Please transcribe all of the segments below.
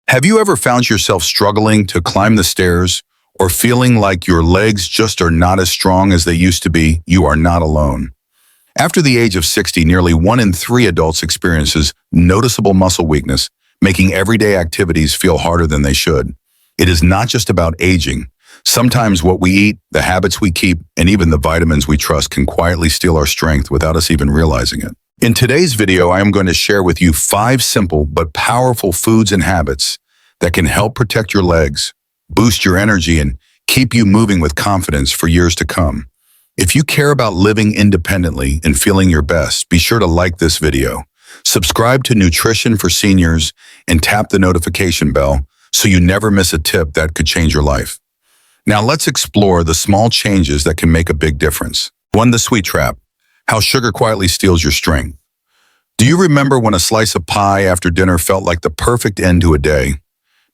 Have you ever found yourself struggling to climb the stairs or feeling like your legs just are not as strong as they used to be? You are not alone. After the age of 60, nearly 1 in 3 adults experiences noticeable muscle weakness, making everyday activities feel harder than they should. It is not just about aging. Sometimes what we eat, the habits we keep, and even the vitamins we trust can quietly steal our strength without us even realizing it. In today's video, I am going to share with you 5 simple but powerful foods and habits that can help protect your legs, boost your energy, and keep you moving with confidence for years to come. If you care about living independently and feeling your best, be sure to like this video, subscribe to Nutrition for Seniors, and tap the notification bell so you never miss a tip that could change your life. Now let's explore the small changes that can make a big difference. 1. The sweet trap. How sugar quietly steals your strength. Do you remember when a slice of pie after dinner felt like the perfect end to a day?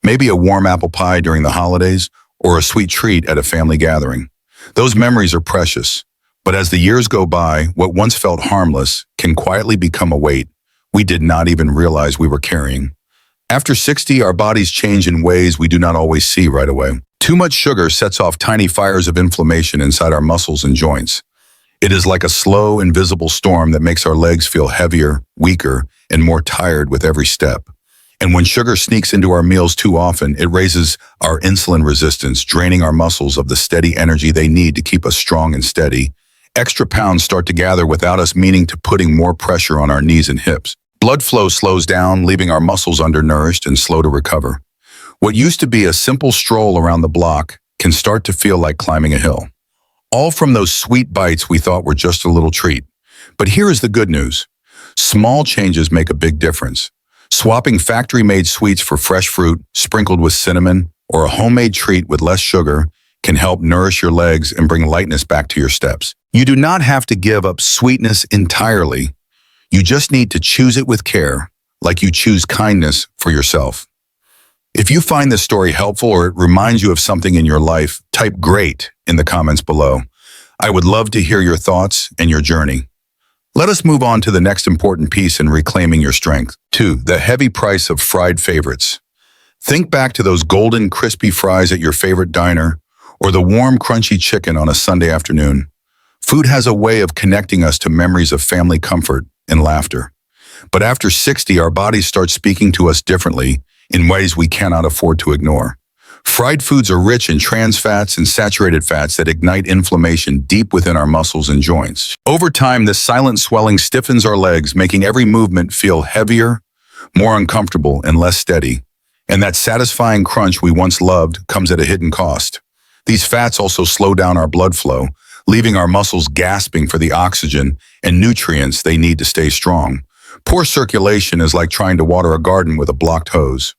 Maybe a warm apple pie during the holidays or a sweet treat at a family gathering. Those memories are precious, but as the years go by, what once felt harmless can quietly become a weight we did not even realize we were carrying. After 60, our bodies change in ways we do not always see right away. Too much sugar sets off tiny fires of inflammation inside our muscles and joints. It is like a slow, invisible storm that makes our legs feel heavier, weaker, and more tired with every step. And when sugar sneaks into our meals too often, it raises our insulin resistance, draining our muscles of the steady energy they need to keep us strong and steady. Extra pounds start to gather without us meaning to, putting more pressure on our knees and hips. Blood flow slows down, leaving our muscles undernourished and slow to recover. What used to be a simple stroll around the block can start to feel like climbing a hill. All from those sweet bites we thought were just a little treat. But here is the good news. Small changes make a big difference. Swapping factory-made sweets for fresh fruit, sprinkled with cinnamon, or a homemade treat with less sugar can help nourish your legs and bring lightness back to your steps. You do not have to give up sweetness entirely. You just need to choose it with care, like you choose kindness for yourself. If you find this story helpful or it reminds you of something in your life, type "great" in the comments below. I would love to hear your thoughts and your journey. Let us move on to the next important piece in reclaiming your strength. 2. The heavy price of fried favorites. Think back to those golden, crispy fries at your favorite diner or the warm, crunchy chicken on a Sunday afternoon. Food has a way of connecting us to memories of family comfort and laughter. But after 60, our bodies start speaking to us differently in ways we cannot afford to ignore. Fried foods are rich in trans fats and saturated fats that ignite inflammation deep within our muscles and joints. Over time, this silent swelling stiffens our legs, making every movement feel heavier, more uncomfortable, and less steady. And that satisfying crunch we once loved comes at a hidden cost. These fats also slow down our blood flow, leaving our muscles gasping for the oxygen and nutrients they need to stay strong. Poor circulation is like trying to water a garden with a blocked hose.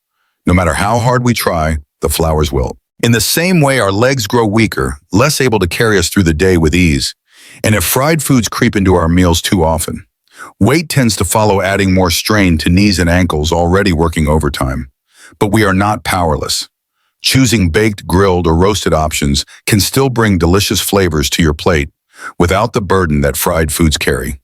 No matter how hard we try, the flowers wilt. In the same way, our legs grow weaker, less able to carry us through the day with ease. And if fried foods creep into our meals too often, weight tends to follow, adding more strain to knees and ankles already working overtime. But we are not powerless. Choosing baked, grilled, or roasted options can still bring delicious flavors to your plate without the burden that fried foods carry.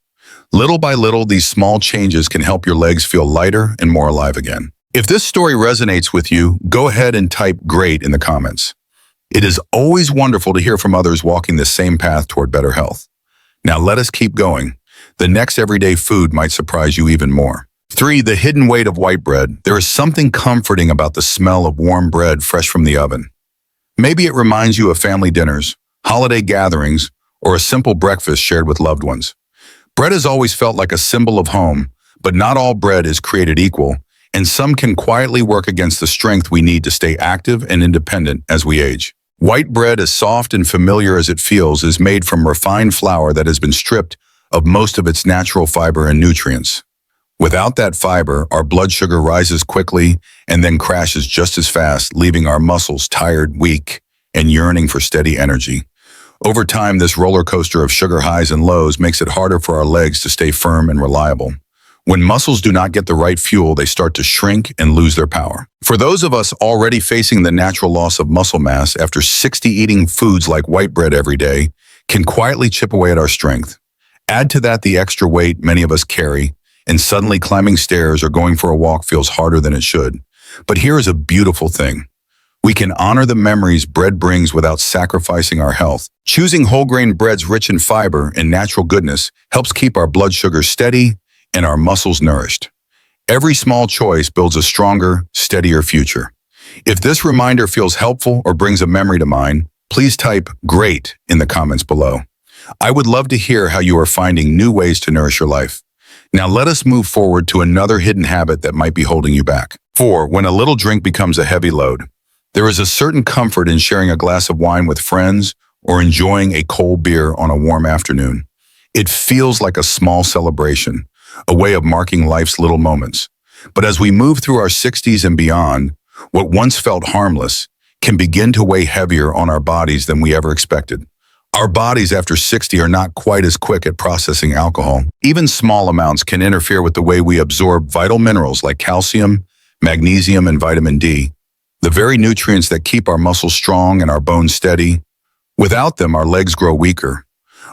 Little by little, these small changes can help your legs feel lighter and more alive again. If this story resonates with you, go ahead and type "great" in the comments. It is always wonderful to hear from others walking the same path toward better health. Now let us keep going. The next everyday food might surprise you even more. 3. The hidden weight of white bread. There is something comforting about the smell of warm bread fresh from the oven. Maybe it reminds you of family dinners, holiday gatherings, or a simple breakfast shared with loved ones. Bread has always felt like a symbol of home, but not all bread is created equal, and some can quietly work against the strength we need to stay active and independent as we age. White bread, as soft and familiar as it feels, is made from refined flour that has been stripped of most of its natural fiber and nutrients. Without that fiber, our blood sugar rises quickly and then crashes just as fast, leaving our muscles tired, weak, and yearning for steady energy. Over time, this roller coaster of sugar highs and lows makes it harder for our legs to stay firm and reliable. When muscles do not get the right fuel, they start to shrink and lose their power. For those of us already facing the natural loss of muscle mass after 60, eating foods like white bread every day can quietly chip away at our strength. Add to that the extra weight many of us carry, and suddenly climbing stairs or going for a walk feels harder than it should. But here is a beautiful thing. We can honor the memories bread brings without sacrificing our health. Choosing whole grain breads rich in fiber and natural goodness helps keep our blood sugar steady and our muscles nourished. Every small choice builds a stronger, steadier future. If this reminder feels helpful or brings a memory to mind, please type "great" in the comments below. I would love to hear how you are finding new ways to nourish your life. Now let us move forward to another hidden habit that might be holding you back. 4. When a little drink becomes a heavy load. There is a certain comfort in sharing a glass of wine with friends or enjoying a cold beer on a warm afternoon. It feels like a small celebration, a way of marking life's little moments. But as we move through our 60s and beyond, what once felt harmless can begin to weigh heavier on our bodies than we ever expected. Our bodies after 60 are not quite as quick at processing alcohol. Even small amounts can interfere with the way we absorb vital minerals like calcium, magnesium, and vitamin D, the very nutrients that keep our muscles strong and our bones steady. Without them, our legs grow weaker.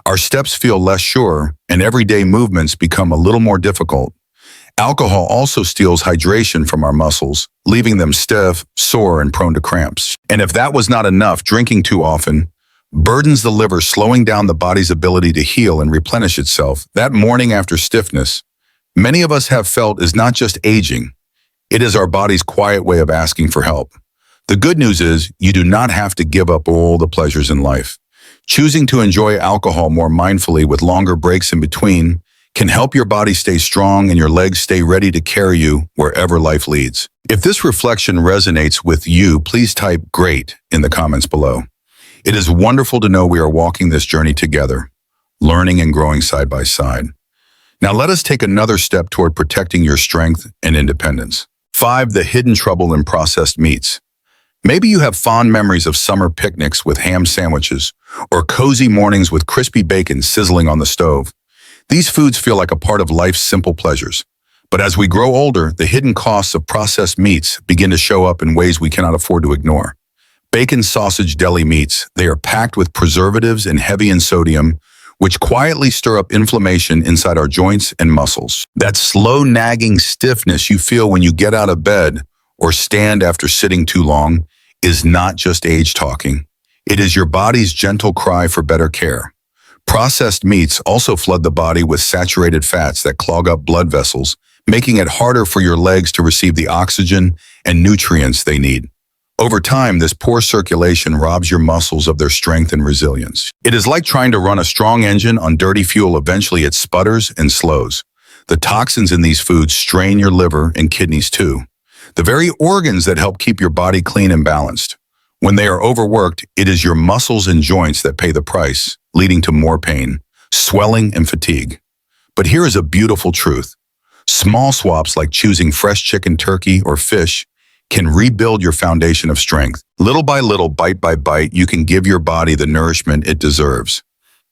Our steps feel less sure, and everyday movements become a little more difficult. Alcohol also steals hydration from our muscles, leaving them stiff, sore, and prone to cramps. And if that was not enough, drinking too often burdens the liver, slowing down the body's ability to heal and replenish itself. That morning after stiffness, many of us have felt is not just aging. It is our body's quiet way of asking for help. The good news is you do not have to give up all the pleasures in life. Choosing to enjoy alcohol more mindfully with longer breaks in between can help your body stay strong and your legs stay ready to carry you wherever life leads. If this reflection resonates with you, please type "great" in the comments below. It is wonderful to know we are walking this journey together, learning and growing side by side. Now let us take another step toward protecting your strength and independence. 5. The hidden trouble in processed meats. Maybe you have fond memories of summer picnics with ham sandwiches or cozy mornings with crispy bacon sizzling on the stove. These foods feel like a part of life's simple pleasures. But as we grow older, the hidden costs of processed meats begin to show up in ways we cannot afford to ignore. Bacon, sausage, deli meats, they are packed with preservatives and heavy in sodium, which quietly stir up inflammation inside our joints and muscles. That slow nagging stiffness you feel when you get out of bed or stand after sitting too long is not just age talking. It is your body's gentle cry for better care. Processed meats also flood the body with saturated fats that clog up blood vessels, making it harder for your legs to receive the oxygen and nutrients they need. Over time, this poor circulation robs your muscles of their strength and resilience. It is like trying to run a strong engine on dirty fuel. Eventually, it sputters and slows. The toxins in these foods strain your liver and kidneys too, the very organs that help keep your body clean and balanced. When they are overworked, it is your muscles and joints that pay the price, leading to more pain, swelling, and fatigue. But here is a beautiful truth. Small swaps like choosing fresh chicken, turkey, or fish can rebuild your foundation of strength. Little by little, bite by bite, you can give your body the nourishment it deserves.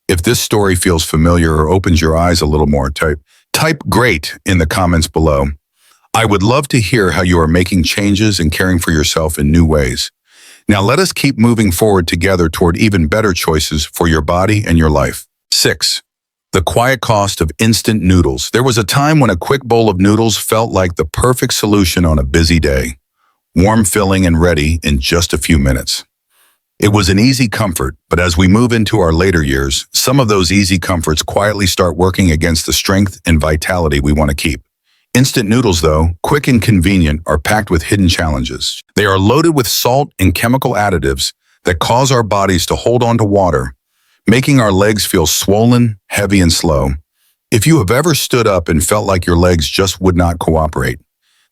If this story feels familiar or opens your eyes a little more, type "great" in the comments below. I would love to hear how you are making changes and caring for yourself in new ways. Now let us keep moving forward together toward even better choices for your body and your life. 6. The quiet cost of instant noodles. There was a time when a quick bowl of noodles felt like the perfect solution on a busy day. Warm, filling, and ready in just a few minutes. It was an easy comfort, but as we move into our later years, some of those easy comforts quietly start working against the strength and vitality we want to keep. Instant noodles, though, quick and convenient, are packed with hidden challenges. They are loaded with salt and chemical additives that cause our bodies to hold on to water, making our legs feel swollen, heavy, and slow. If you have ever stood up and felt like your legs just would not cooperate,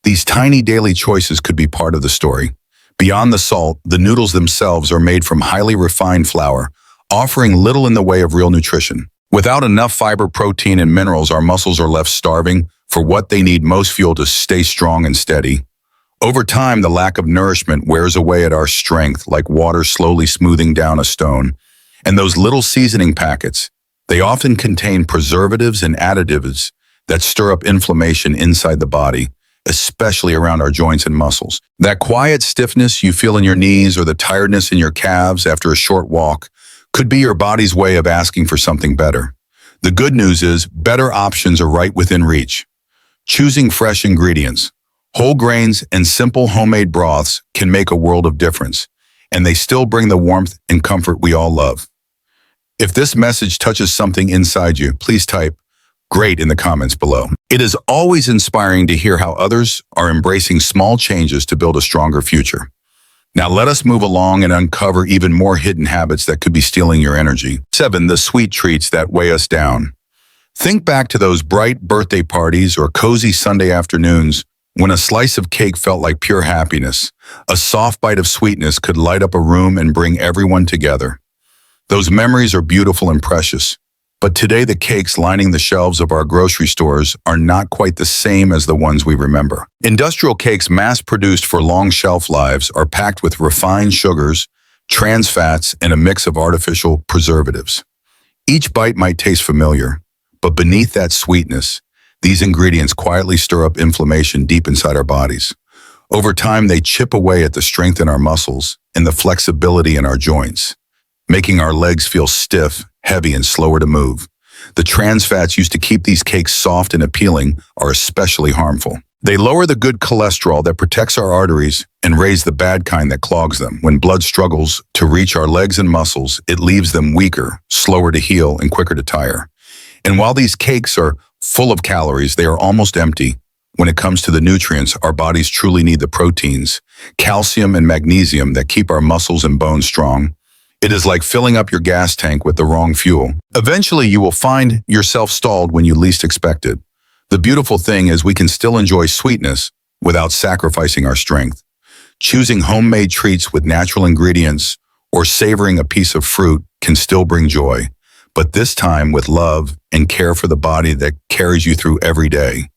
these tiny daily choices could be part of the story. Beyond the salt, the noodles themselves are made from highly refined flour, offering little in the way of real nutrition. Without enough fiber, protein, and minerals, our muscles are left starving for what they need most: fuel to stay strong and steady. Over time, the lack of nourishment wears away at our strength like water slowly smoothing down a stone. And those little seasoning packets, they often contain preservatives and additives that stir up inflammation inside the body, especially around our joints and muscles. That quiet stiffness you feel in your knees or the tiredness in your calves after a short walk could be your body's way of asking for something better. The good news is better options are right within reach. Choosing fresh ingredients, Whole grains and simple homemade broths can make a world of difference, and they still bring the warmth and comfort we all love. If this message touches something inside you, please type "great" in the comments below. It is always inspiring to hear how others are embracing small changes to build a stronger future. Now let us move along and uncover even more hidden habits that could be stealing your energy. 7. The sweet treats that weigh us down. Think back to those bright birthday parties or cozy Sunday afternoons when a slice of cake felt like pure happiness. A soft bite of sweetness could light up a room and bring everyone together. Those memories are beautiful and precious, but today the cakes lining the shelves of our grocery stores are not quite the same as the ones we remember. Industrial cakes mass-produced for long shelf lives are packed with refined sugars, trans fats, and a mix of artificial preservatives. Each bite might taste familiar, but beneath that sweetness, these ingredients quietly stir up inflammation deep inside our bodies. Over time, they chip away at the strength in our muscles and the flexibility in our joints, making our legs feel stiff, heavy, and slower to move. The trans fats used to keep these cakes soft and appealing are especially harmful. They lower the good cholesterol that protects our arteries and raise the bad kind that clogs them. When blood struggles to reach our legs and muscles, it leaves them weaker, slower to heal, and quicker to tire. And while these cakes are full of calories, they are almost empty. When it comes to the nutrients, our bodies truly need the proteins, calcium and magnesium that keep our muscles and bones strong. It is like filling up your gas tank with the wrong fuel. Eventually, you will find yourself stalled when you least expect it. The beautiful thing is we can still enjoy sweetness without sacrificing our strength. Choosing homemade treats with natural ingredients or savoring a piece of fruit can still bring joy, but this time with love and care for the body that carries you through every day.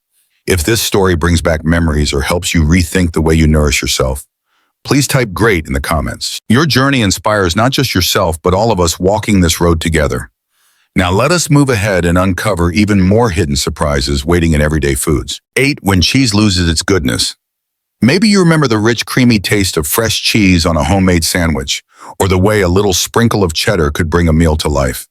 If this story brings back memories or helps you rethink the way you nourish yourself, please type "great" in the comments. Your journey inspires not just yourself, but all of us walking this road together. Now let us move ahead and uncover even more hidden surprises waiting in everyday foods. 8. When cheese loses its goodness. Maybe you remember the rich, creamy taste of fresh cheese on a homemade sandwich, or the way a little sprinkle of cheddar could bring a meal to life.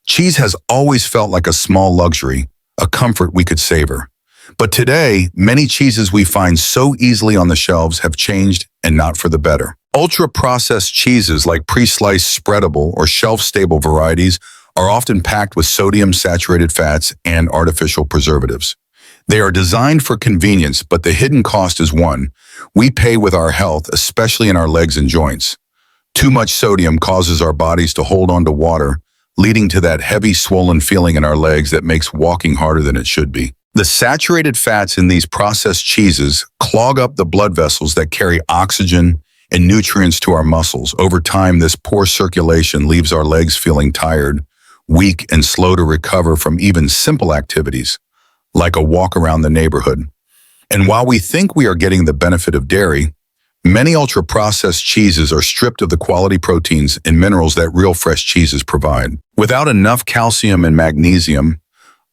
Cheese has always felt like a small luxury, a comfort we could savor. But today, many cheeses we find so easily on the shelves have changed, and not for the better. Ultra-processed cheeses like pre-sliced, spreadable, or shelf-stable varieties are often packed with sodium-saturated fats and artificial preservatives. They are designed for convenience, but the hidden cost is one we pay with our health, especially in our legs and joints. Too much sodium causes our bodies to hold on to water, leading to that heavy, swollen feeling in our legs that makes walking harder than it should be. The saturated fats in these processed cheeses clog up the blood vessels that carry oxygen and nutrients to our muscles. Over time, this poor circulation leaves our legs feeling tired, weak, and slow to recover from even simple activities, like a walk around the neighborhood. And while we think we are getting the benefit of dairy, many ultra-processed cheeses are stripped of the quality proteins and minerals that real fresh cheeses provide. Without enough calcium and magnesium,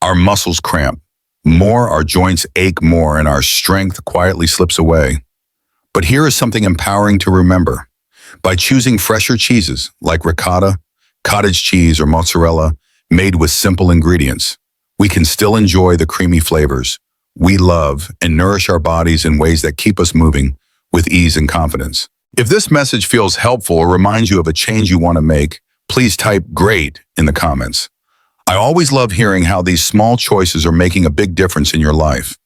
our muscles cramp. Our joints ache more, and our strength quietly slips away. But here is something empowering to remember. By choosing fresher cheeses like ricotta, cottage cheese, or mozzarella made with simple ingredients, we can still enjoy the creamy flavors we love and nourish our bodies in ways that keep us moving with ease and confidence. If this message feels helpful or reminds you of a change you want to make, please type "great" in the comments. I always love hearing how these small choices are making a big difference in your life.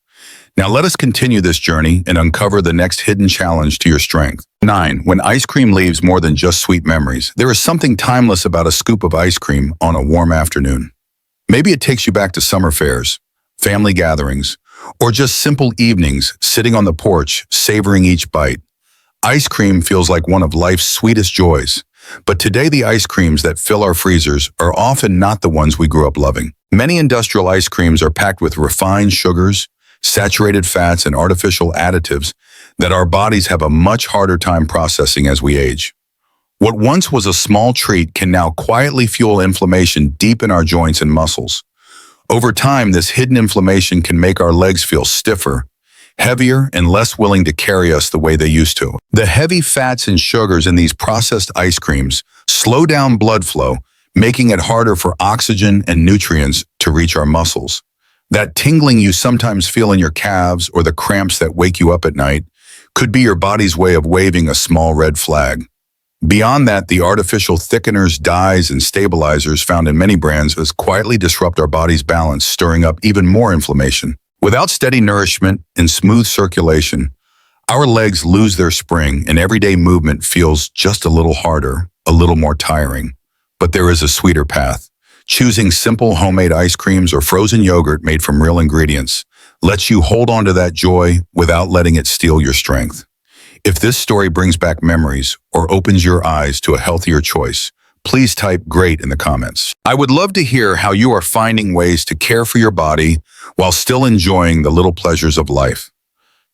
Now let us continue this journey and uncover the next hidden challenge to your strength. 9. When ice cream leaves more than just sweet memories. There is something timeless about a scoop of ice cream on a warm afternoon. Maybe it takes you back to summer fairs, family gatherings, or just simple evenings sitting on the porch, savoring each bite. Ice cream feels like one of life's sweetest joys. But today, the ice creams that fill our freezers are often not the ones we grew up loving. Many industrial ice creams are packed with refined sugars, saturated fats, and artificial additives that our bodies have a much harder time processing as we age. What once was a small treat can now quietly fuel inflammation deep in our joints and muscles. Over time, this hidden inflammation can make our legs feel stiffer, heavier, and less willing to carry us the way they used to. The heavy fats and sugars in these processed ice creams slow down blood flow, making it harder for oxygen and nutrients to reach our muscles. That tingling you sometimes feel in your calves or the cramps that wake you up at night could be your body's way of waving a small red flag. Beyond that, the artificial thickeners, dyes, and stabilizers found in many brands has quietly disrupt our body's balance, stirring up even more inflammation. Without steady nourishment and smooth circulation, our legs lose their spring and everyday movement feels just a little harder, a little more tiring. But there is a sweeter path. Choosing simple homemade ice creams or frozen yogurt made from real ingredients lets you hold on to that joy without letting it steal your strength. If this story brings back memories or opens your eyes to a healthier choice, please type "great" in the comments. I would love to hear how you are finding ways to care for your body while still enjoying the little pleasures of life.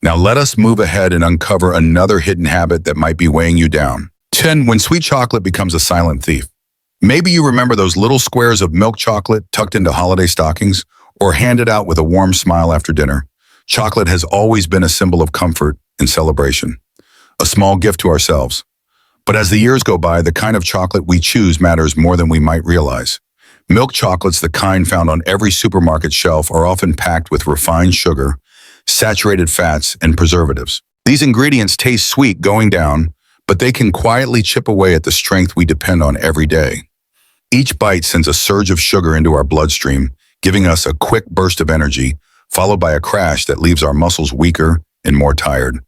Now let us move ahead and uncover another hidden habit that might be weighing you down. 10. When sweet chocolate becomes a silent thief. Maybe you remember those little squares of milk chocolate tucked into holiday stockings or handed out with a warm smile after dinner. Chocolate has always been a symbol of comfort and celebration, a small gift to ourselves. But as the years go by, the kind of chocolate we choose matters more than we might realize. Milk chocolates, the kind found on every supermarket shelf, are often packed with refined sugar, saturated fats, and preservatives. These ingredients taste sweet going down, but they can quietly chip away at the strength we depend on every day. Each bite sends a surge of sugar into our bloodstream, giving us a quick burst of energy, followed by a crash that leaves our muscles weaker and more tired.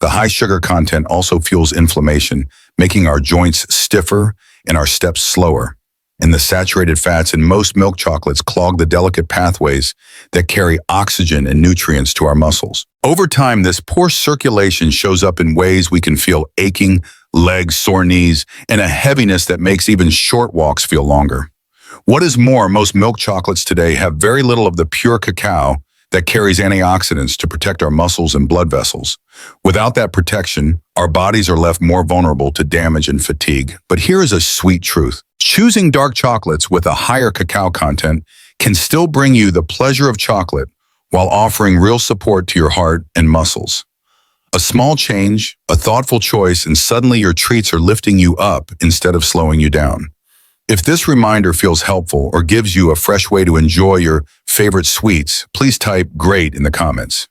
The high sugar content also fuels inflammation, making our joints stiffer and our steps slower. And the saturated fats in most milk chocolates clog the delicate pathways that carry oxygen and nutrients to our muscles. Over time, this poor circulation shows up in ways we can feel aching legs, sore knees, and a heaviness that makes even short walks feel longer. What is more, most milk chocolates today have very little of the pure cacao that carries antioxidants to protect our muscles and blood vessels. Without that protection, our bodies are left more vulnerable to damage and fatigue. But here is a sweet truth. Choosing dark chocolates with a higher cacao content can still bring you the pleasure of chocolate while offering real support to your heart and muscles. A small change, a thoughtful choice, and suddenly your treats are lifting you up instead of slowing you down. If this reminder feels helpful or gives you a fresh way to enjoy your favorite sweets, please type "great" in the comments.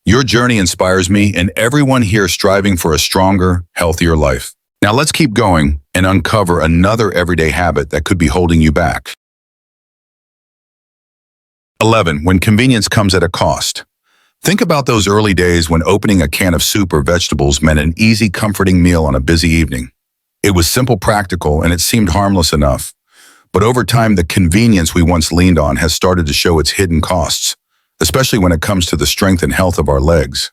Your journey inspires me and everyone here striving for a stronger, healthier life. Now let's keep going and uncover another everyday habit that could be holding you back. 11. When convenience comes at a cost. Think about those early days when opening a can of soup or vegetables meant an easy, comforting meal on a busy evening. It was simple, practical, and it seemed harmless enough. But over time, the convenience we once leaned on has started to show its hidden costs, especially when it comes to the strength and health of our legs.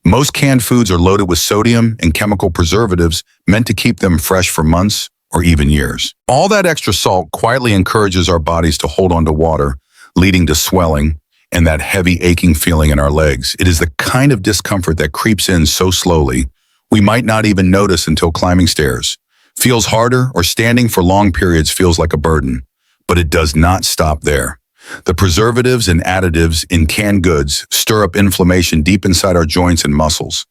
Most canned foods are loaded with sodium and chemical preservatives meant to keep them fresh for months or even years. All that extra salt quietly encourages our bodies to hold on to water, leading to swelling and that heavy aching feeling in our legs. It is the kind of discomfort that creeps in so slowly, we might not even notice until climbing stairs. Feels harder, or standing for long periods feels like a burden. But it does not stop there. The preservatives and additives in canned goods stir up inflammation deep inside our joints and muscles,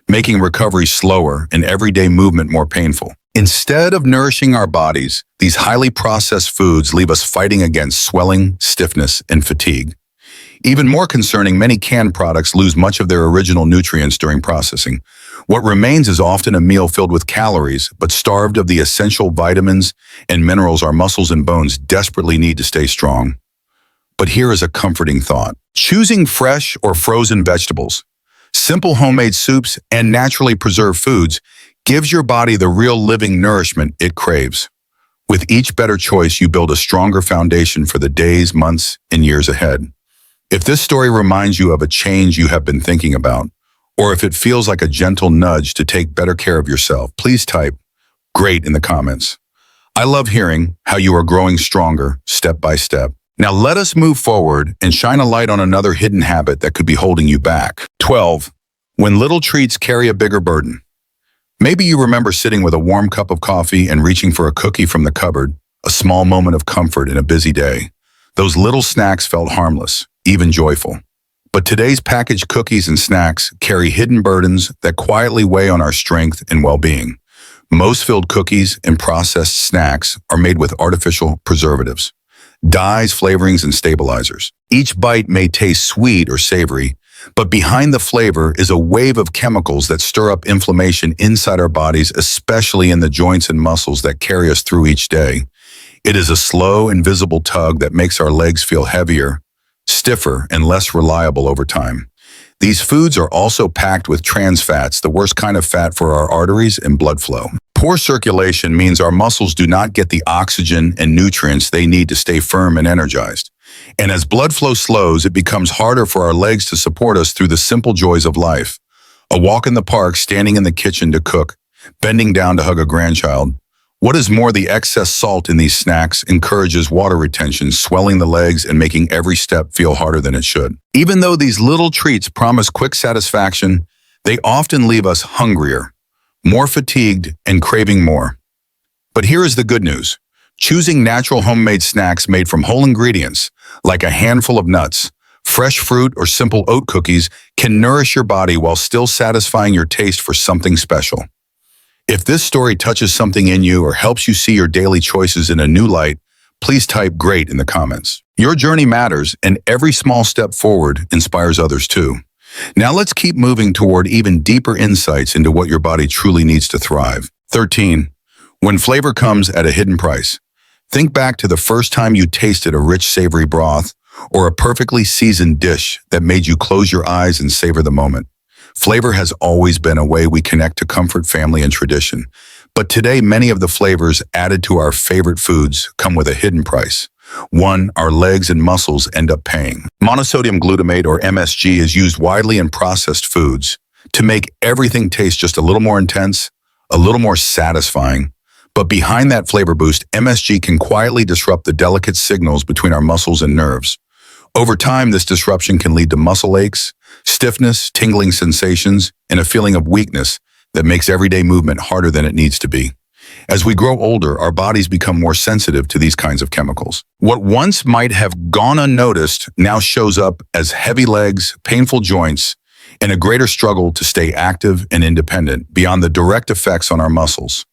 making recovery slower and everyday movement more painful. Instead of nourishing our bodies, these highly processed foods leave us fighting against swelling, stiffness, and fatigue. Even more concerning, many canned products lose much of their original nutrients during processing. What remains is often a meal filled with calories, but starved of the essential vitamins and minerals our muscles and bones desperately need to stay strong. But here is a comforting thought. Choosing fresh or frozen vegetables, simple homemade soups, and naturally preserved foods gives your body the real living nourishment it craves. With each better choice, you build a stronger foundation for the days, months, and years ahead. If this story reminds you of a change you have been thinking about, or if it feels like a gentle nudge to take better care of yourself, please type "great" in the comments. I love hearing how you are growing stronger step by step. Now let us move forward and shine a light on another hidden habit that could be holding you back. 12. When little treats carry a bigger burden. Maybe you remember sitting with a warm cup of coffee and reaching for a cookie from the cupboard, a small moment of comfort in a busy day. Those little snacks felt harmless, even joyful. But today's packaged cookies and snacks carry hidden burdens that quietly weigh on our strength and well-being. Most filled cookies and processed snacks are made with artificial preservatives, dyes, flavorings, and stabilizers. Each bite may taste sweet or savory, but behind the flavor is a wave of chemicals that stir up inflammation inside our bodies, especially in the joints and muscles that carry us through each day. It is a slow, invisible tug that makes our legs feel heavier, stiffer, and less reliable over time. These foods are also packed with trans fats, the worst kind of fat for our arteries and blood flow. Poor circulation means our muscles do not get the oxygen and nutrients they need to stay firm and energized. And as blood flow slows, it becomes harder for our legs to support us through the simple joys of life. A walk in the park, standing in the kitchen to cook, bending down to hug a grandchild. What is more, the excess salt in these snacks encourages water retention, swelling the legs and making every step feel harder than it should. Even though these little treats promise quick satisfaction, they often leave us hungrier, more fatigued, and craving more. But here is the good news. Choosing natural homemade snacks made from whole ingredients, like a handful of nuts, fresh fruit, or simple oat cookies, can nourish your body while still satisfying your taste for something special. If this story touches something in you or helps you see your daily choices in a new light, please type "great" in the comments. Your journey matters, and every small step forward inspires others too. Now let's keep moving toward even deeper insights into what your body truly needs to thrive. 13. When flavor comes at a hidden price. Think back to the first time you tasted a rich, savory broth or a perfectly seasoned dish that made you close your eyes and savor the moment. Flavor has always been a way we connect to comfort, family, and tradition. But today, many of the flavors added to our favorite foods come with a hidden price. One our legs and muscles end up paying. Monosodium glutamate, or MSG, is used widely in processed foods to make everything taste just a little more intense, a little more satisfying. But behind that flavor boost, MSG can quietly disrupt the delicate signals between our muscles and nerves. Over time, this disruption can lead to muscle aches, stiffness, tingling sensations, and a feeling of weakness that makes everyday movement harder than it needs to be. As we grow older, our bodies become more sensitive to these kinds of chemicals. What once might have gone unnoticed now shows up as heavy legs, painful joints, and a greater struggle to stay active and independent beyond the direct effects on our muscles.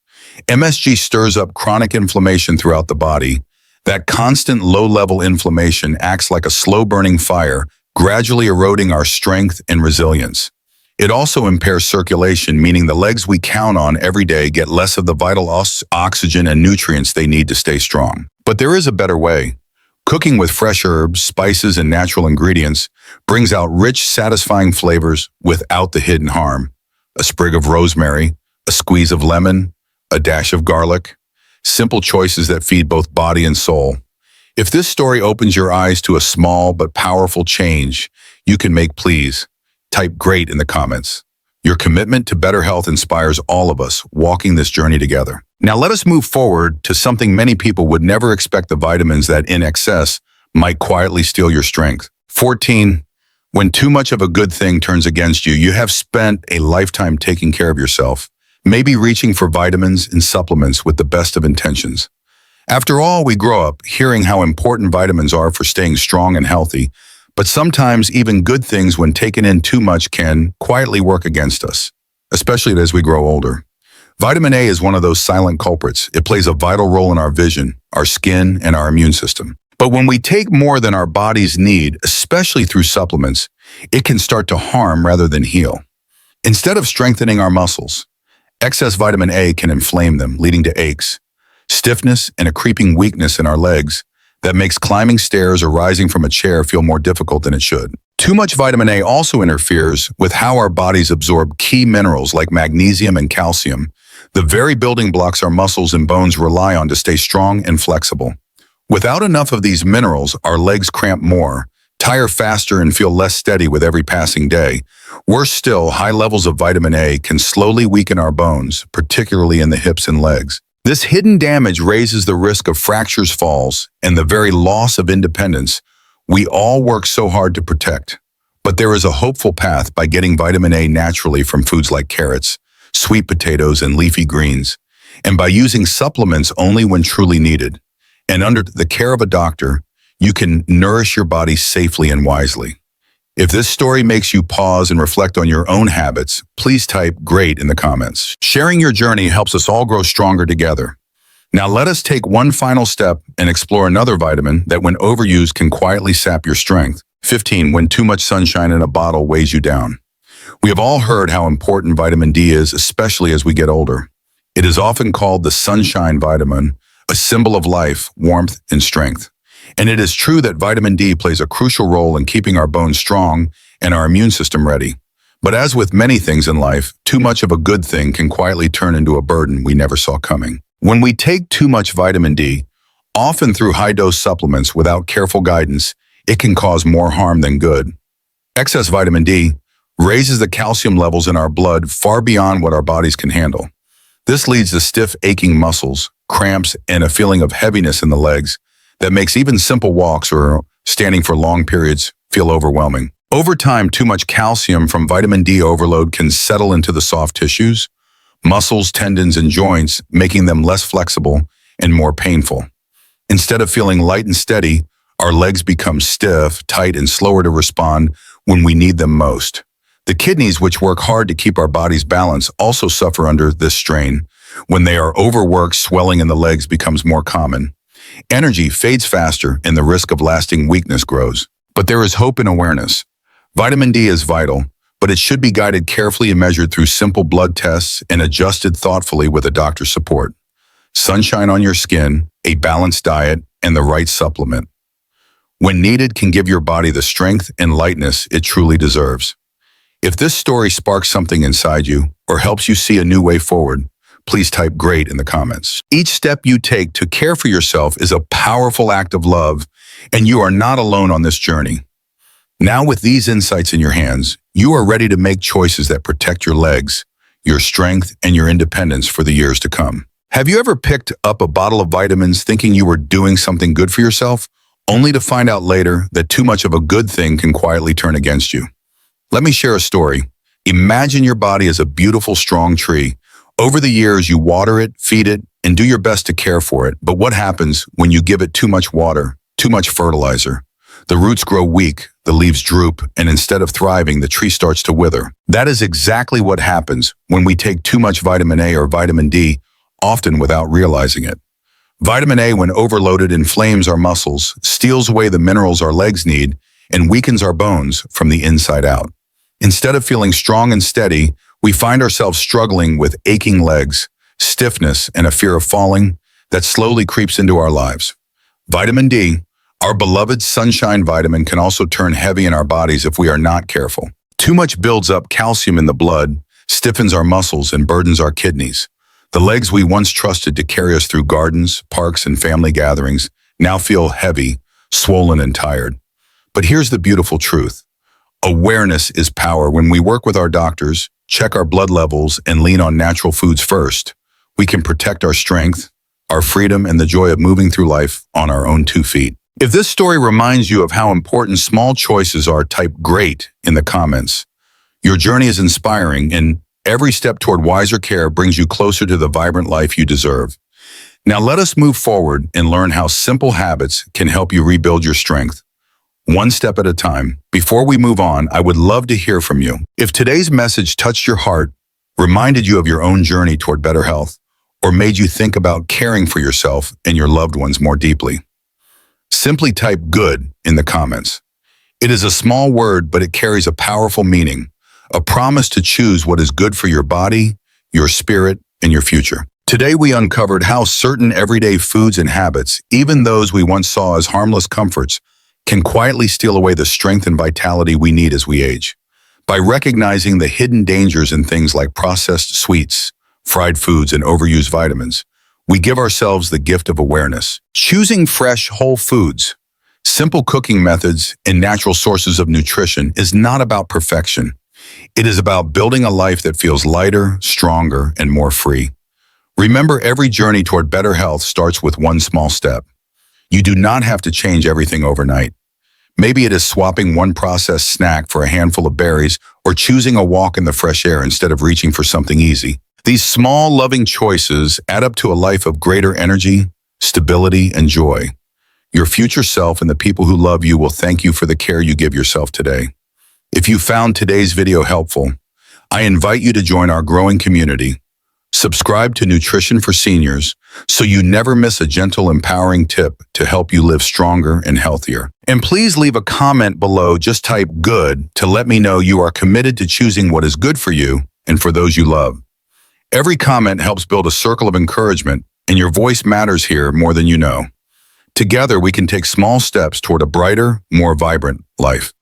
MSG stirs up chronic inflammation throughout the body. That constant low-level inflammation acts like a slow-burning fire, gradually eroding our strength and resilience. It also impairs circulation, meaning the legs we count on every day get less of the vital oxygen and nutrients they need to stay strong. But there is a better way. Cooking with fresh herbs, spices, and natural ingredients brings out rich, satisfying flavors without the hidden harm. A sprig of rosemary, a squeeze of lemon, a dash of garlic. Simple choices that feed both body and soul. If this story opens your eyes to a small but powerful change you can make, please type "great" in the comments. Your commitment to better health inspires all of us walking this journey together. Now let us move forward to something many people would never expect: the vitamins that in excess might quietly steal your strength. 14. When too much of a good thing turns against you, you have spent a lifetime taking care of yourself, maybe reaching for vitamins and supplements with the best of intentions. After all, we grow up hearing how important vitamins are for staying strong and healthy, but sometimes even good things, when taken in too much, can quietly work against us, especially as we grow older. Vitamin A is one of those silent culprits. It plays a vital role in our vision, our skin, and our immune system. But when we take more than our bodies need, especially through supplements, it can start to harm rather than heal. Instead of strengthening our muscles, excess vitamin A can inflame them, leading to aches, stiffness, and a creeping weakness in our legs that makes climbing stairs or rising from a chair feel more difficult than it should. Too much vitamin A also interferes with how our bodies absorb key minerals like magnesium and calcium, the very building blocks our muscles and bones rely on to stay strong and flexible. Without enough of these minerals, our legs cramp more, tire faster, and feel less steady with every passing day. Worse still, high levels of vitamin A can slowly weaken our bones, particularly in the hips and legs. This hidden damage raises the risk of fractures, falls, and the very loss of independence we all work so hard to protect. But there is a hopeful path by getting vitamin A naturally from foods like carrots, sweet potatoes, and leafy greens, and by using supplements only when truly needed. And under the care of a doctor, you can nourish your body safely and wisely. If this story makes you pause and reflect on your own habits, please type "great" in the comments. Sharing your journey helps us all grow stronger together. Now let us take one final step and explore another vitamin that when overused can quietly sap your strength. 15. When too much sunshine in a bottle weighs you down. We have all heard how important vitamin D is, especially as we get older. It is often called the sunshine vitamin, a symbol of life, warmth, and strength. And it is true that vitamin D plays a crucial role in keeping our bones strong and our immune system ready. But as with many things in life, too much of a good thing can quietly turn into a burden we never saw coming. When we take too much vitamin D, often through high-dose supplements without careful guidance, it can cause more harm than good. Excess vitamin D raises the calcium levels in our blood far beyond what our bodies can handle. This leads to stiff, aching muscles, cramps, and a feeling of heaviness in the legs that makes even simple walks or standing for long periods feel overwhelming. Over time, too much calcium from vitamin D overload can settle into the soft tissues, muscles, tendons, and joints, making them less flexible and more painful. Instead of feeling light and steady, our legs become stiff, tight, and slower to respond when we need them most. The kidneys, which work hard to keep our body's balance, also suffer under this strain. When they are overworked, swelling in the legs becomes more common. Energy fades faster, and the risk of lasting weakness grows. But there is hope in awareness. Vitamin D is vital, but it should be guided carefully and measured through simple blood tests and adjusted thoughtfully with a doctor's support. Sunshine on your skin, a balanced diet, and the right supplement, when needed, can give your body the strength and lightness it truly deserves. If this story sparks something inside you or helps you see a new way forward, please type "great" in the comments. Each step you take to care for yourself is a powerful act of love, and you are not alone on this journey. Now, with these insights in your hands, you are ready to make choices that protect your legs, your strength, and your independence for the years to come. Have you ever picked up a bottle of vitamins thinking you were doing something good for yourself, only to find out later that too much of a good thing can quietly turn against you? Let me share a story. Imagine your body as a beautiful, strong tree. Over the years, you water it, feed it, and do your best to care for it. But what happens when you give it too much water, too much fertilizer? The roots grow weak, the leaves droop, and instead of thriving, the tree starts to wither. That is exactly what happens when we take too much vitamin A or vitamin D, often without realizing it. Vitamin A, when overloaded, inflames our muscles, steals away the minerals our legs need, and weakens our bones from the inside out. Instead of feeling strong and steady, we find ourselves struggling with aching legs, stiffness, and a fear of falling that slowly creeps into our lives. Vitamin D, our beloved sunshine vitamin, can also turn heavy in our bodies if we are not careful. Too much builds up calcium in the blood, stiffens our muscles, and burdens our kidneys. The legs we once trusted to carry us through gardens, parks, and family gatherings now feel heavy, swollen, and tired. But here's the beautiful truth. Awareness is power. When we work with our doctors, check our blood levels, and lean on natural foods first, we can protect our strength, our freedom, and the joy of moving through life on our own 2 feet. If this story reminds you of how important small choices are, type "great" in the comments. Your journey is inspiring, and every step toward wiser care brings you closer to the vibrant life you deserve. Now let us move forward and learn how simple habits can help you rebuild your strength, one step at a time. Before we move on, I would love to hear from you. If today's message touched your heart, reminded you of your own journey toward better health, or made you think about caring for yourself and your loved ones more deeply, simply type "good" in the comments. It is a small word, but it carries a powerful meaning, a promise to choose what is good for your body, your spirit, and your future. Today we uncovered how certain everyday foods and habits, even those we once saw as harmless comforts, can quietly steal away the strength and vitality we need as we age. By recognizing the hidden dangers in things like processed sweets, fried foods, and overused vitamins, we give ourselves the gift of awareness. Choosing fresh, whole foods, simple cooking methods, and natural sources of nutrition is not about perfection. It is about building a life that feels lighter, stronger, and more free. Remember, every journey toward better health starts with one small step. You do not have to change everything overnight. Maybe it is swapping one processed snack for a handful of berries, or choosing a walk in the fresh air instead of reaching for something easy. These small, loving choices add up to a life of greater energy, stability, and joy. Your future self and the people who love you will thank you for the care you give yourself today. If you found today's video helpful, I invite you to join our growing community. Subscribe to Nutrition for Seniors so you never miss a gentle, empowering tip to help you live stronger and healthier. And please leave a comment below. Just type "good" to let me know you are committed to choosing what is good for you and for those you love. Every comment helps build a circle of encouragement, and your voice matters here more than you know. Together, we can take small steps toward a brighter, more vibrant life.